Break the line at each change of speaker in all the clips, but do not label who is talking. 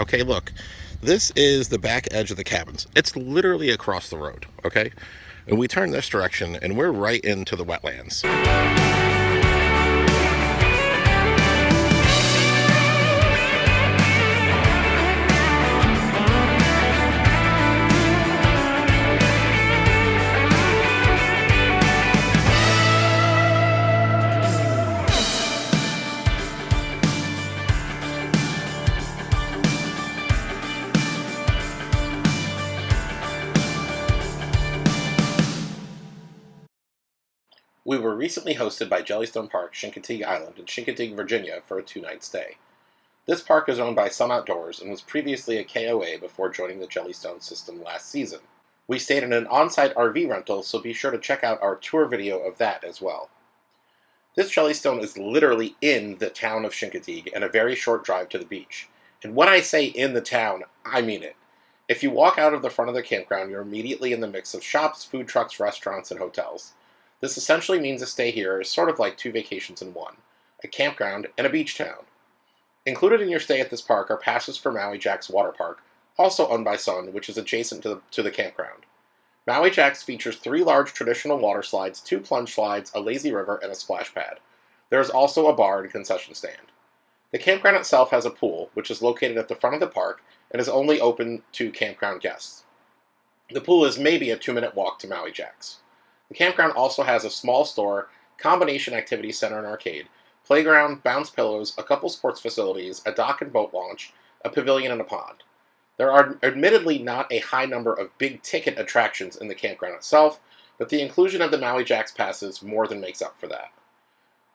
Okay, look, this is the back edge of the cabins. It's literally across the road, okay? And we turn this direction and we're right into the wetlands. We were recently hosted by Jellystone Park Chincoteague Island in Chincoteague, Virginia for a 2-night stay. This park is owned by Some Outdoors and was previously a KOA before joining the Jellystone system last season. We stayed in an on-site RV rental, so be sure to check out our tour video of that as well. This Jellystone is literally in the town of Chincoteague and a very short drive to the beach. And when I say in the town, I mean it. If you walk out of the front of the campground, you're immediately in the mix of shops, food trucks, restaurants, and hotels. This essentially means a stay here is sort of like 2 vacations in one, a campground and a beach town. Included in your stay at this park are passes for Maui Jack's Waterpark, also owned by Sun, which is adjacent to the campground. Maui Jack's features 3 large traditional water slides, 2 plunge slides, a lazy river, and a splash pad. There is also a bar and concession stand. The campground itself has a pool, which is located at the front of the park and is only open to campground guests. The pool is maybe a 2-minute walk to Maui Jack's. The campground also has a small store, combination activity center and arcade, playground, bounce pillows, a couple sports facilities, a dock and boat launch, a pavilion, and a pond. There are admittedly not a high number of big-ticket attractions in the campground itself, but the inclusion of the Maui Jack's passes more than makes up for that.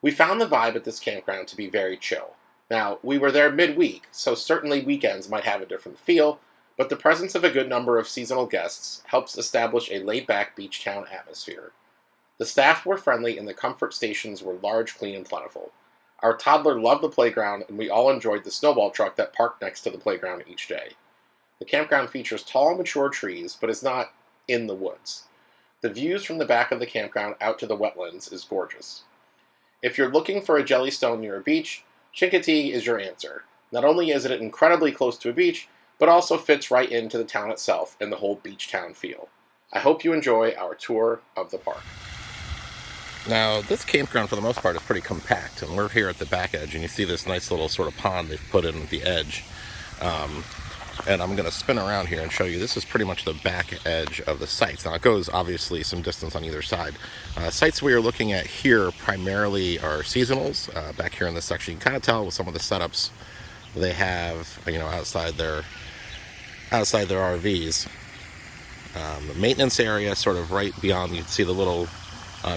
We found the vibe at this campground to be very chill. Now, we were there midweek, so certainly weekends might have a different feel, but the presence of a good number of seasonal guests helps establish a laid-back beach town atmosphere. The staff were friendly and the comfort stations were large, clean, and plentiful. Our toddler loved the playground and we all enjoyed the snowball truck that parked next to the playground each day. The campground features tall, mature trees, but is not in the woods. The views from the back of the campground out to the wetlands is gorgeous. If you're looking for a Jellystone near a beach, Chincoteague is your answer. Not only is it incredibly close to a beach, but also fits right into the town itself and the whole beach town feel. I hope you enjoy our tour of the park. Now, this campground for the most part is pretty compact, and we're here at the back edge, and you see this nice little sort of pond they've put in at the edge. And I'm going to spin around here and show you, this is pretty much the back edge of the sites. Now, it goes obviously some distance on either side. Sites we are looking at here primarily are seasonals. Back here in this section, you can kind of tell with some of the setups they have, outside their RVs. The maintenance area sort of right beyond, you can see the little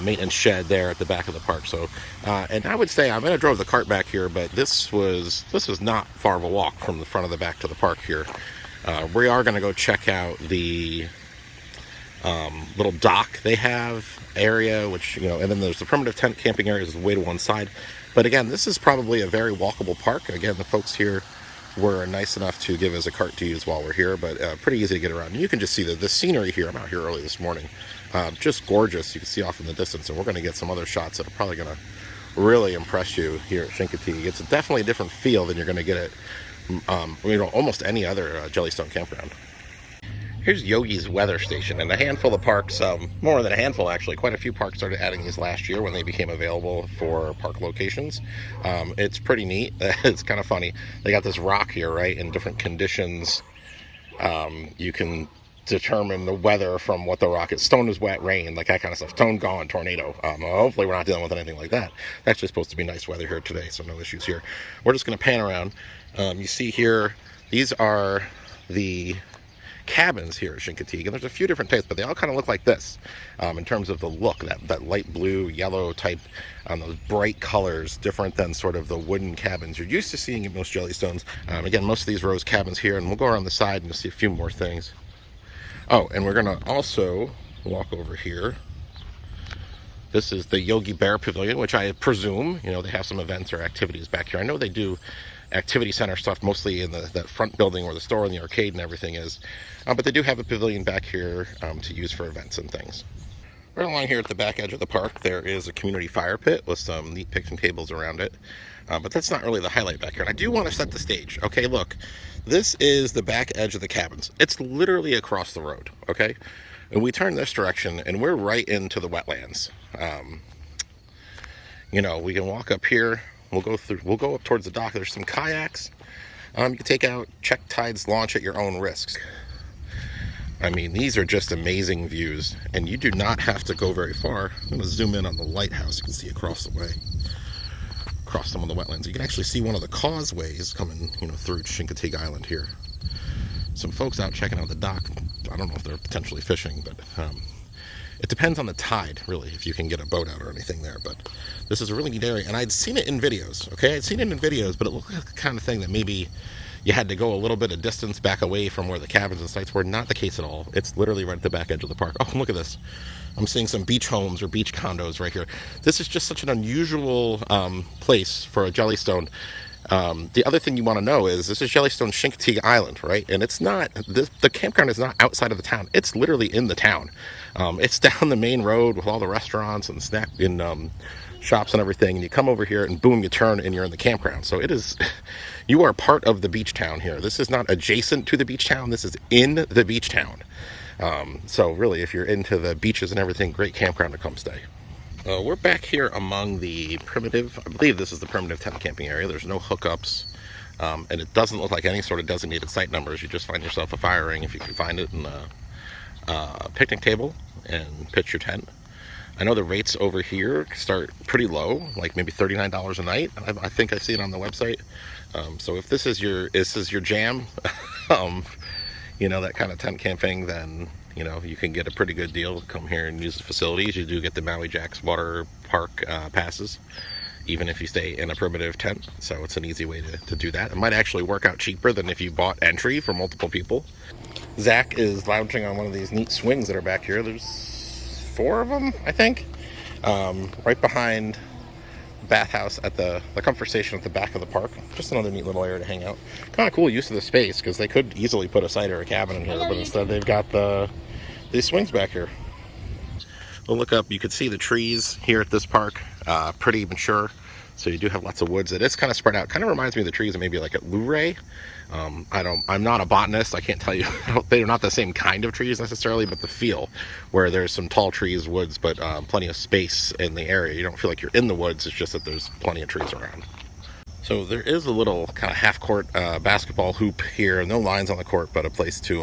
maintenance shed there at the back of the park. So, and I would say I might have drove the cart back here, but this was not far of a walk from the front of the back to the park here. We are going to go check out the little dock they have area, which, and then there's the primitive tent camping area is way to one side. But again, this is probably a very walkable park. Again, the folks here were nice enough to give us a cart to use while we're here, but pretty easy to get around. And you can just see the scenery here. I'm out here early this morning. Just gorgeous. You can see off in the distance, and we're going to get some other shots that are probably going to really impress you here at Chincoteague. It's definitely a different feel than you're going to get at almost any other Jellystone campground. Here's Yogi's weather station, and a handful of parks, more than a handful actually, quite a few parks started adding these last year when they became available for park locations. It's pretty neat. It's kind of funny. They got this rock here, right, in different conditions. You can determine the weather from what the rock is. Stone is wet, rain, like that kind of stuff. Stone gone, tornado. Hopefully we're not dealing with anything like that. It's actually supposed to be nice weather here today, so no issues here. We're just going to pan around. You see here, these are the cabins here at Chincoteague, and there's a few different types, but they all kind of look like this in terms of the look, that light blue, yellow type, those bright colors, different than sort of the wooden cabins you're used to seeing in most Jellystones. Again, most of these rose cabins here, and we'll go around the side and you'll see a few more things. Oh, and we're going to also walk over here. This is the Yogi Bear Pavilion, which I presume, they have some events or activities back here. I know they do activity center stuff mostly in that front building where the store and the arcade and everything is, but they do have a pavilion back here to use for events and things. Right along here at the back edge of the park, there is a community fire pit with some neat picnic tables around it. But that's not really the highlight back here. And I do want to set the stage. Okay, look, this is the back edge of the cabins. It's literally across the road, okay? And we turn this direction, and we're right into the wetlands. You know, we can walk up here. We'll go up towards the dock. There's some kayaks. You can take out, check tides, launch at your own risk. I mean, these are just amazing views, and you do not have to go very far. I'm going to zoom in on the lighthouse. You can see across the way, across some of the wetlands. You can actually see one of the causeways coming, you know, through Chincoteague Island here. Some folks out checking out the dock. I don't know if they're potentially fishing, but it depends on the tide, really, if you can get a boat out or anything there. But this is a really neat area, and I'd seen it in videos, okay? I'd seen it in videos, but it looked like the kind of thing that maybe you had to go a little bit of distance back away from where the cabins and sites were. Not the case at all. It's literally right at the back edge of the park. Oh, look at this. I'm seeing some beach homes or beach condos right here. This is just such an unusual place for a Jellystone. The other thing you want to know is this is Jellystone Chincoteague Island, right? And it's not, the campground is not outside of the town. It's literally in the town. It's down the main road with all the restaurants and shops and everything, and you come over here and boom, you turn and you're in the campground. So it is, you are part of the beach town here. This is not adjacent to the beach town. This is in the beach town. So really, if you're into the beaches and everything, great campground to come stay. We're back here among the primitive, I believe this is the primitive tent camping area. There's no hookups, and it doesn't look like any sort of designated site numbers. You just find yourself a fire ring if you can find it, and a picnic table and pitch your tent. I know the rates over here start pretty low, like maybe $39 a night. I think I see it on the website. So if this is your jam, you know, that kind of tent camping, then you know you can get a pretty good deal. Come here and use the facilities. You do get the Maui Jack's Waterpark passes, even if you stay in a primitive tent. So it's an easy way to do that. It might actually work out cheaper than if you bought entry for multiple people. Zach is lounging on one of these neat swings that are back here. There's 4 of them, I think, right behind the bathhouse at the comfort station at the back of the park. Just another neat little area to hang out. Kind of cool use of the space, because they could easily put a site or a cabin in here, but instead they've got these swings back here. We'll look up, you could see the trees here at this park, pretty mature. So you do have lots of woods. It is kind of spread out. Kind of reminds me of the trees that maybe like at Luray. I'm not a botanist. I can't tell you. They're not the same kind of trees necessarily, but the feel where there's some tall trees, woods, but plenty of space in the area. You don't feel like you're in the woods. It's just that there's plenty of trees around. So there is a little kind of half-court basketball hoop here. No lines on the court, but a place to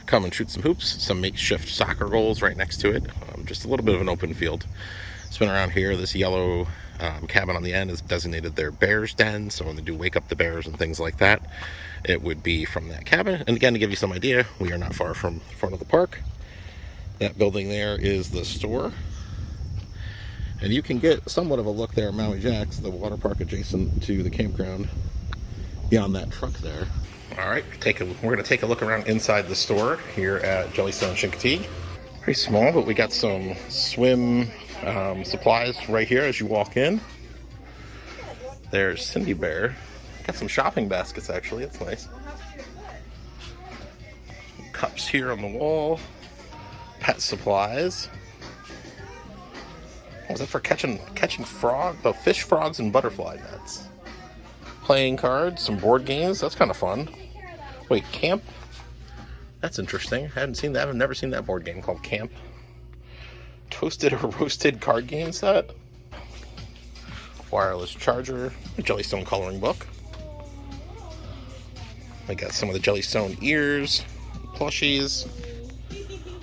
come and shoot some hoops. Some makeshift soccer goals right next to it. Just a little bit of an open field. Spin around here. This yellow cabin on the end is designated their bear's den, so when they do wake up the bears and things like that, it would be from that cabin. And again, to give you some idea, we are not far from the front of the park. That building there is the store, and you can get somewhat of a look there at Maui Jack's, the water park adjacent to the campground, beyond that truck there. All right, we're going to take a look around inside the store here at Jellystone Chincoteague. Pretty small, but we got some swim supplies right here as you walk in. There's Cindy Bear. Got some shopping baskets, actually. That's nice. Cups here on the wall. Pet supplies. What was that for? Catching fish, frogs, and butterfly nets. Playing cards, some board games. That's kind of fun. Wait, camp? That's interesting. I haven't seen that. I've never seen that board game called Camp. Toasted or roasted card game set. Wireless charger. A Jellystone coloring book. I got some of the Jellystone ears, plushies,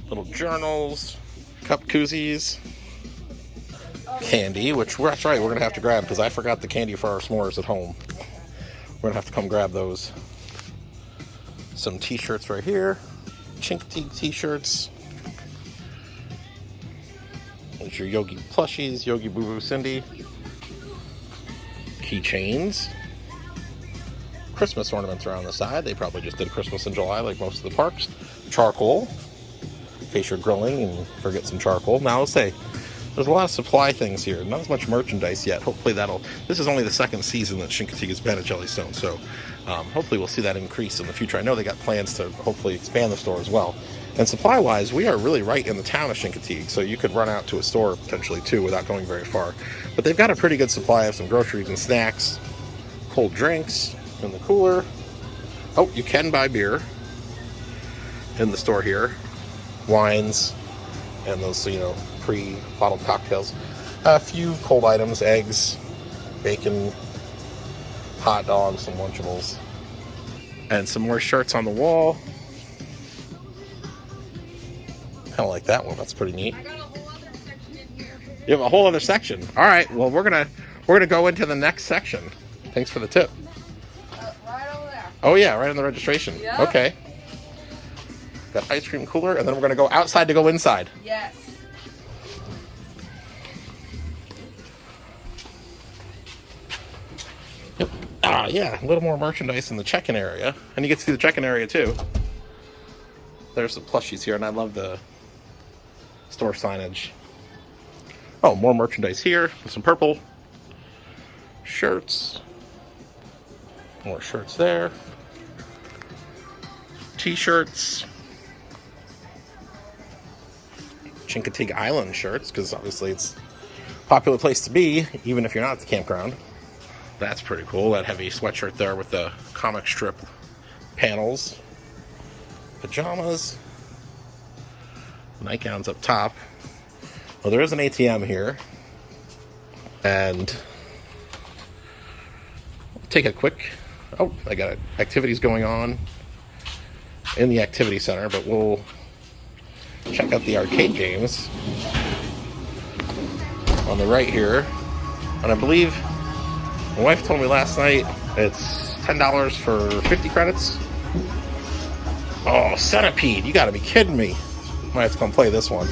little journals, cup koozies, candy, which that's right, we're going to have to grab because I forgot the candy for our s'mores at home. We're going to have to come grab those. Some t-shirts right here. Chincoteague t-shirts. There's your Yogi plushies, Yogi Boo Boo Cindy. Keychains. Christmas ornaments are on the side. They probably just did Christmas in July like most of the parks. Charcoal. In case you're grilling and forget some charcoal. Now I'll say, there's a lot of supply things here. Not as much merchandise yet. Hopefully this is only the second season that Chincoteague has been at Jellystone, so hopefully we'll see that increase in the future. I know they got plans to hopefully expand the store as well. And supply-wise, we are really right in the town of Chincoteague, so you could run out to a store potentially too without going very far. But they've got a pretty good supply of some groceries and snacks, cold drinks in the cooler. Oh, you can buy beer in the store here, wines, and those, pre-bottled cocktails. A few cold items, eggs, bacon, hot dogs, some Lunchables, and some more shirts on the wall. Kind of like that one. That's pretty neat.
I got a whole other section in here.
You have a whole other section. All right. Well, we're gonna go into the next section. Thanks for the tip.
Right over there.
Oh yeah, right in the registration.
Yep.
Okay. Got ice cream cooler, and then we're gonna go outside to go inside.
Yes.
Yep. Yeah, a little more merchandise in the check-in area, and you get to see the check-in area too. There's some plushies here, and I love the store signage. Oh, more merchandise here with some purple shirts. More shirts there. T-shirts. Chincoteague Island shirts, because obviously it's a popular place to be, even if you're not at the campground. That's pretty cool. That heavy sweatshirt there with the comic strip panels. Pajamas. Nightgowns up top. Well, there is an ATM here. And take a quick... Oh, I got activities going on in the activity center, but we'll check out the arcade games on the right here. And I believe my wife told me last night it's $10 for 50 credits. Oh, Centipede, you gotta be kidding me. Might have to come play this one.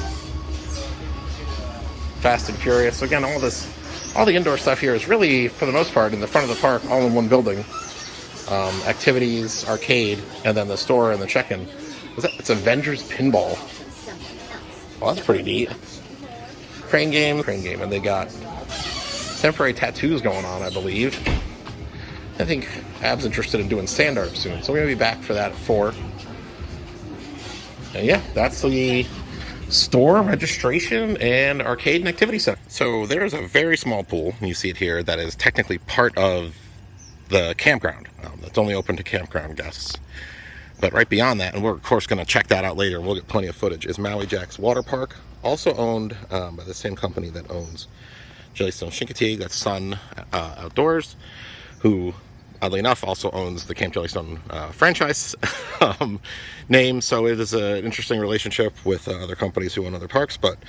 Fast and Furious. So again, all the indoor stuff here is really, for the most part, in the front of the park, all in one building. Activities, arcade, and then the store and the check-in. It's Avengers Pinball. Well, that's pretty neat. Crane game, and they got temporary tattoos going on, I believe. I think Ab's interested in doing sand art soon, so we're going to be back for that at 4. And yeah, that's the store, registration, and arcade and activity center. So there's a very small pool, and you see it here, that is technically part of the campground. That's only open to campground guests. But right beyond that, and we're of course going to check that out later, and we'll get plenty of footage, is Maui Jack's Waterpark, also owned by the same company that owns Jellystone Chincoteague, that's Sun Outdoors, who, oddly enough, also owns the Camp Jellystone franchise name. So it is an interesting relationship with other companies who own other parks. But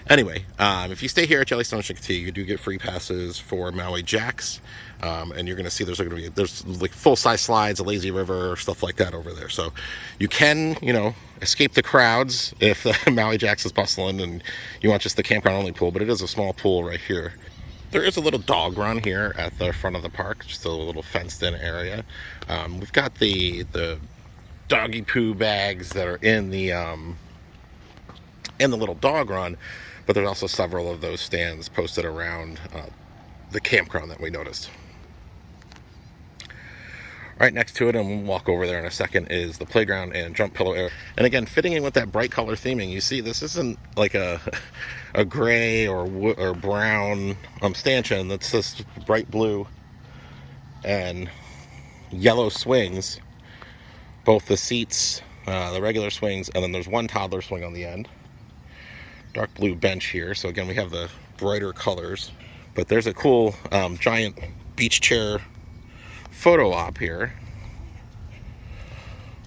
anyway, if you stay here at Jellystone Chincoteague, you do get free passes for Maui Jack's. And you're going to see there's like full-size slides, a lazy river, stuff like that over there. So you can, escape the crowds if Maui Jack's is bustling and you want just the campground only pool, but it is a small pool right here. There is a little dog run here at the front of the park, just a little fenced-in area. We've got the doggy poo bags that are in the little dog run, but there's also several of those stands posted around the campground that we noticed. Right next to it, and we'll walk over there in a second, is the playground and jump pillow area. And again, fitting in with that bright color theming, you see this isn't like a gray or brown stanchion. That's just bright blue and yellow swings. Both the seats, the regular swings, and then there's one toddler swing on the end. Dark blue bench here. So again, we have the brighter colors. But there's a cool giant beach chair photo op here.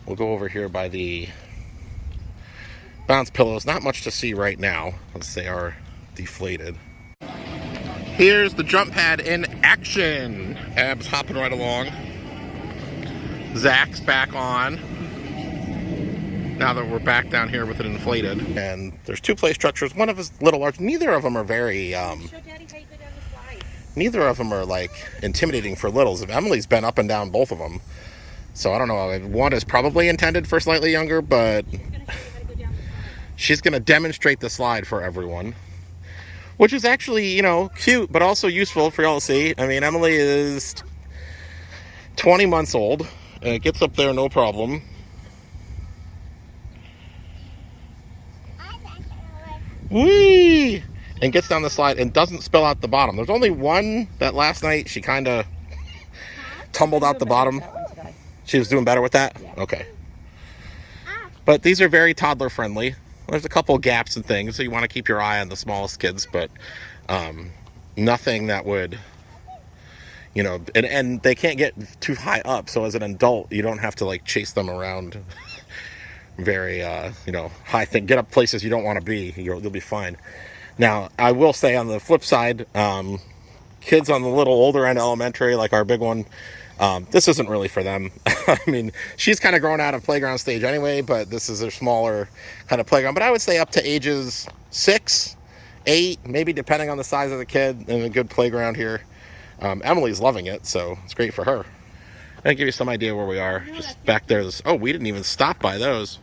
We'll go over here by the bounce pillows. Not much to see right now, as they are deflated. Here's the jump pad in action. Ab's hopping right along. Zach's back on. Now that we're back down here with it inflated. And there's 2 play structures. One of us a little large. Neither of them are very neither of them are like intimidating for littles. Emily's been up and down both of them, so I don't know. One is probably intended for slightly younger, but she's going to demonstrate the slide for everyone, which is actually, cute, but also useful for y'all to see. I mean, Emily is 20 months old, and it gets up there no problem. Whee! And gets down the slide and doesn't spill out the bottom. There's only one that last night she kind of tumbled out the bottom. She was doing better with that? Yeah. Okay. But these are very toddler friendly. There's a couple gaps and things, so you want to keep your eye on the smallest kids, but nothing that would, you know, and they can't get too high up, so as an adult, you don't have to like chase them around very, you know, high thing. Get up places you don't want to be. You'll be fine. Now, I will say on the flip side, kids on the little older end elementary, like our big one, this isn't really for them. I mean, she's kind of grown out of playground stage anyway, but this is a smaller kind of playground. But I would say up to ages 6, 8, maybe depending on the size of the kid, and a good playground here. Emily's loving it, so it's great for her. I'll give you some idea where we are. Just back there. Oh, we didn't even stop by those.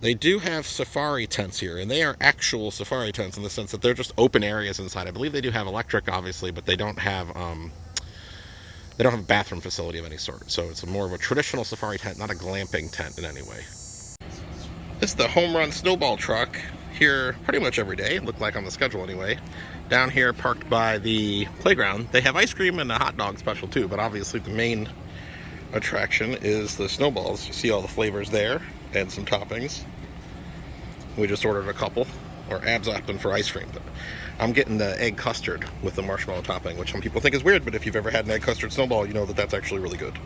They do have safari tents here, and they are actual safari tents in the sense that they're just open areas inside. I believe they do have electric, obviously, but they don't have a bathroom facility of any sort. So it's more of a traditional safari tent, not a glamping tent in any way. This is the home run snowball truck here pretty much every day. It looked like on the schedule anyway. Down here, parked by the playground. They have ice cream and a hot dog special too, but obviously the main attraction is the snowballs. You see all the flavors there and some toppings. We just ordered a couple, or abs open for ice cream. But I'm getting the egg custard with the marshmallow topping, which some people think is weird, but if you've ever had an egg custard snowball, you know that that's actually really good.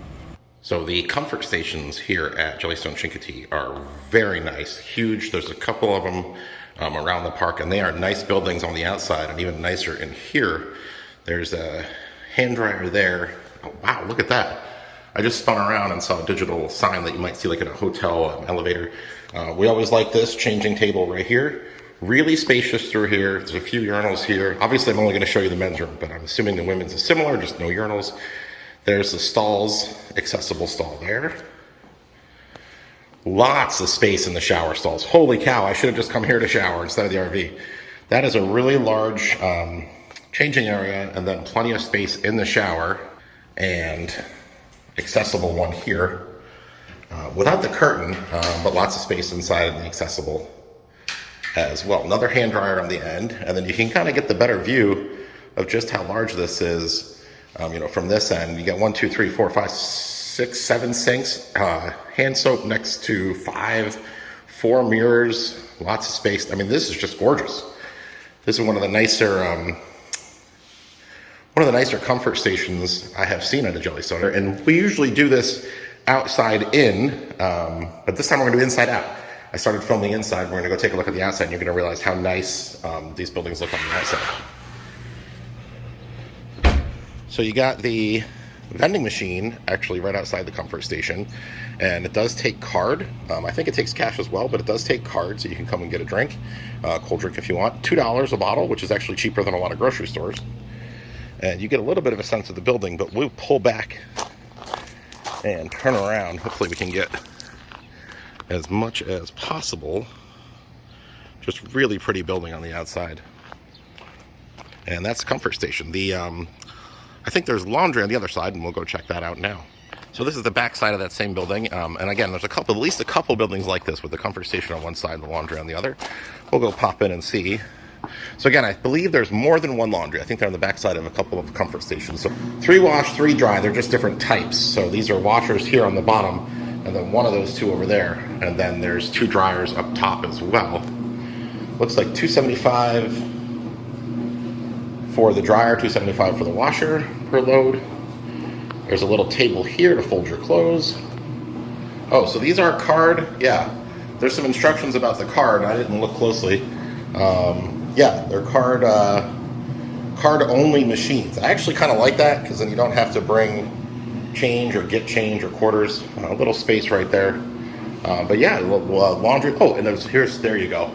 So the comfort stations here at Jellystone Chincoteague are very nice, huge. There's a couple of them around the park, and they are nice buildings on the outside, and even nicer in here. There's a hand dryer there. Oh, wow, look at that. I just spun around and saw a digital sign that you might see like in a hotel elevator. We always like this changing table right here. Really spacious through here. There's a few urinals here. Obviously, I'm only going to show you the men's room, but I'm assuming the women's is similar, just no urinals. There's the stalls, accessible stall there. Lots of space in the shower stalls. Holy cow, I should have just come here to shower instead of the RV. That is a really large changing area, and then plenty of space in the shower, and accessible one here. Without the curtain, but lots of space inside and the accessible as well. Another hand dryer on the end, and then you can kind of get the better view of just how large this is. You know, from this end, you get 1, 2, 3, 4, 5, 6, 7 sinks, hand soap next to 5, 4 mirrors, lots of space. I mean, this is just gorgeous. This is one of the nicer comfort stations I have seen at a Jellystone, and we usually do this outside in, but this time we're going to do inside out. I started filming inside. We're going to go take a look at the outside, and you're going to realize how nice these buildings look on the outside. So you got the vending machine actually right outside the comfort station, and it does take card. I think it takes cash as well, but it does take card, so you can come and get a drink, cold drink if you want. $2 a bottle, which is actually cheaper than a lot of grocery stores. And you get a little bit of a sense of the building, but we'll pull back and turn around. Hopefully we can get as much as possible. Just really pretty building on the outside. And that's the comfort station. I think there's laundry on the other side, and we'll go check that out now. So this is the back side of that same building. And again, there's at least a couple buildings like this with the comfort station on one side and the laundry on the other. We'll go pop in and see. So again, I believe there's more than one laundry. I think they're on the back side of a couple of comfort stations. So 3 wash, 3 dry. They're just different types. So these are washers here on the bottom, and then one of those 2 over there. And then there's 2 dryers up top as well. Looks like $275 for the dryer, $275 for the washer per load. There's a little table here to fold your clothes. Oh, so these are card. Yeah, there's some instructions about the card. I didn't look closely. Yeah, they're card only machines. I actually kind of like that, because then you don't have to bring change or get change or quarters. A little space right there. But yeah, laundry. Oh, and there you go.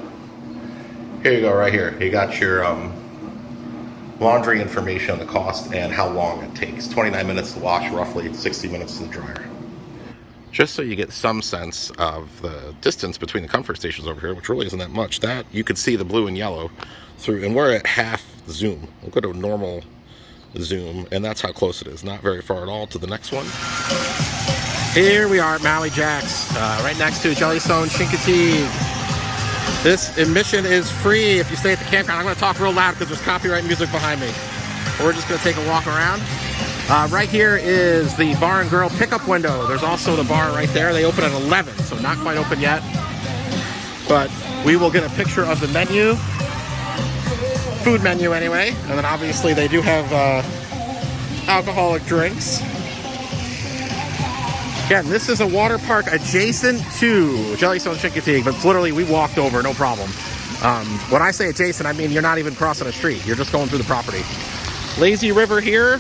Here you go, right here. You got your laundry information, the cost, and how long it takes. 29 minutes to wash, roughly 60 minutes to the dryer. Just so you get some sense of the distance between the comfort stations over here, which really isn't that much. That you could see the blue and yellow through, and we're at half zoom. We'll go to normal zoom, and that's how close it is. Not very far at all to the next one. Here we are at Maui Jack's, right next to Jellystone Chincoteague. This admission is free if you stay at the campground. I'm going to talk real loud because there's copyright music behind me. We're just going to take a walk around. Right here is the bar and grill pickup window. There's also the bar right there. They open at 11, so not quite open yet. But we will get a picture of the menu. Food menu anyway. And then obviously they do have alcoholic drinks. Again, this is a water park adjacent to Jellystone Chincoteague, but literally we walked over, no problem. When I say adjacent, I mean you're not even crossing a street. You're just going through the property. Lazy River here.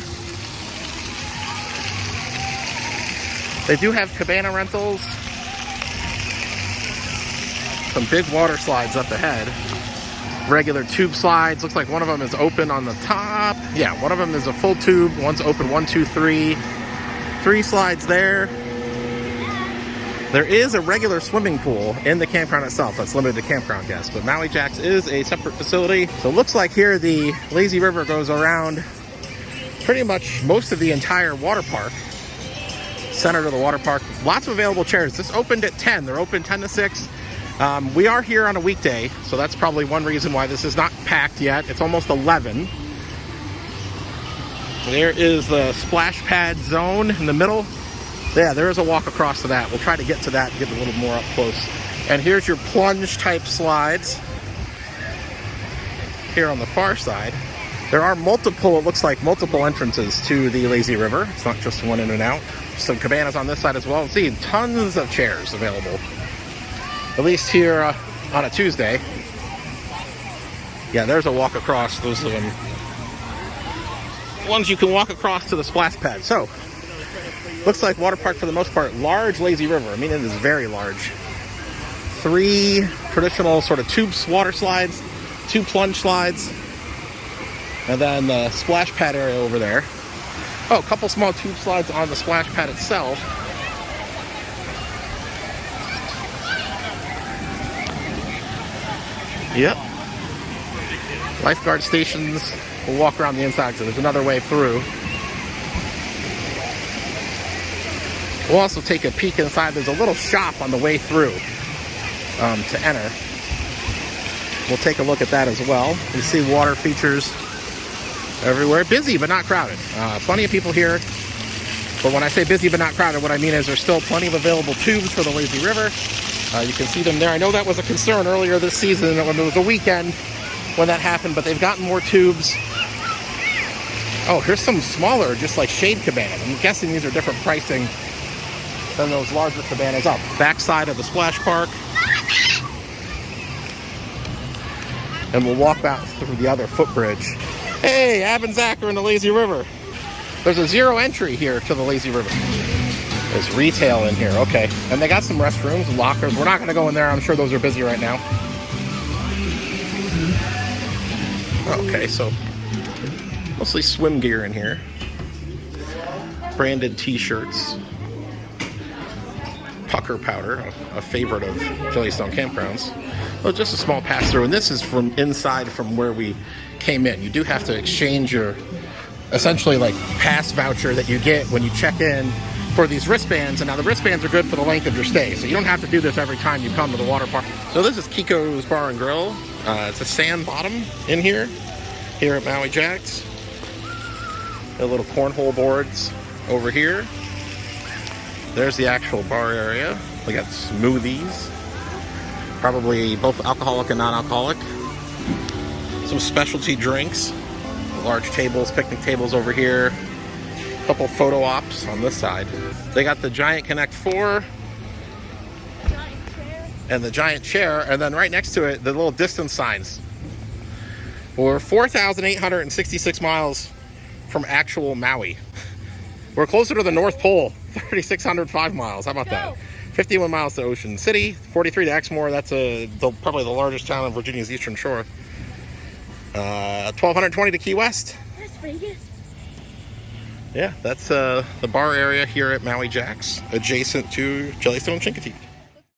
They do have cabana rentals. Some big water slides up ahead. Regular tube slides. Looks like one of them is open on the top. Yeah, one of them is a full tube. One's open, 1, 2, 3. 3 slides there. There is a regular swimming pool in the campground itself that's limited to campground guests, but Maui Jack's is a separate facility. So it looks like here the Lazy River goes around pretty much most of the entire water park. Center to the water park. Lots of available chairs. This opened at 10. They're open 10 to 6. We are here on a weekday, so that's probably one reason why this is not packed yet. It's almost 11. There is the splash pad zone in the middle. Yeah, there is a walk across to that. We'll try to get to that and get a little more up close. And here's your plunge type slides here on the far side. There are multiple, it looks like multiple entrances to the Lazy River. It's not just one in and out. Some cabanas on this side as well. See, tons of chairs available. At least here on a Tuesday. Yeah, there's a walk across. Those are the ones you can walk across to the splash pad. So, looks like water park for the most part. Large Lazy River. I mean, it is very large. 3 traditional sort of tube water slides, 2 plunge slides, and then the splash pad area over there. Oh, a couple small tube slides on the splash pad itself. Yep. Lifeguard stations. We'll walk around the inside, so there's another way through. We'll also take a peek inside. There's a little shop on the way through to enter. We'll take a look at that as well. You see water features everywhere. Busy, but not crowded. Plenty of people here. But when I say busy, but not crowded, what I mean is there's still plenty of available tubes for the Lazy River. You can see them there. I know that was a concern earlier this season when there was a weekend when that happened, but they've gotten more tubes. Oh, here's some smaller, just like shade cabanas. I'm guessing these are different pricing than those larger cabanas up. Backside of the splash park. And we'll walk back through the other footbridge. Hey, Ab and Zach are in the Lazy River. There's a 0 entry here to the Lazy River. There's retail in here, okay. And they got some restrooms, lockers. We're not gonna go in there. I'm sure those are busy right now. Okay, so mostly swim gear in here. Branded t-shirts. Pucker powder, a favorite of Jellystone campgrounds. Well, just a small pass through, and this is from inside from where we came in. You do have to exchange your essentially like pass voucher that you get when you check in for these wristbands, and now the wristbands are good for the length of your stay, so you don't have to do this every time you come to the water park. So this is Kiko's Bar and Grill. It's a sand bottom in here at Maui Jack's. The little cornhole boards over here. There's the actual bar area. We got smoothies, probably both alcoholic and non-alcoholic. Some specialty drinks, large tables, picnic tables over here. A couple photo ops on this side. They got the giant Connect 4 and the giant chair, and then right next to it, the little distance signs. We're 4,866 miles from actual Maui. We're closer to the North Pole, 3,605 miles. How about that? 51 miles to Ocean City, 43 to Exmoor. That's probably the largest town on Virginia's eastern shore. 1,220 to Key West.
That's Vegas.
Yeah, that's the bar area here at Maui Jack's, adjacent to Jellystone Chincoteague.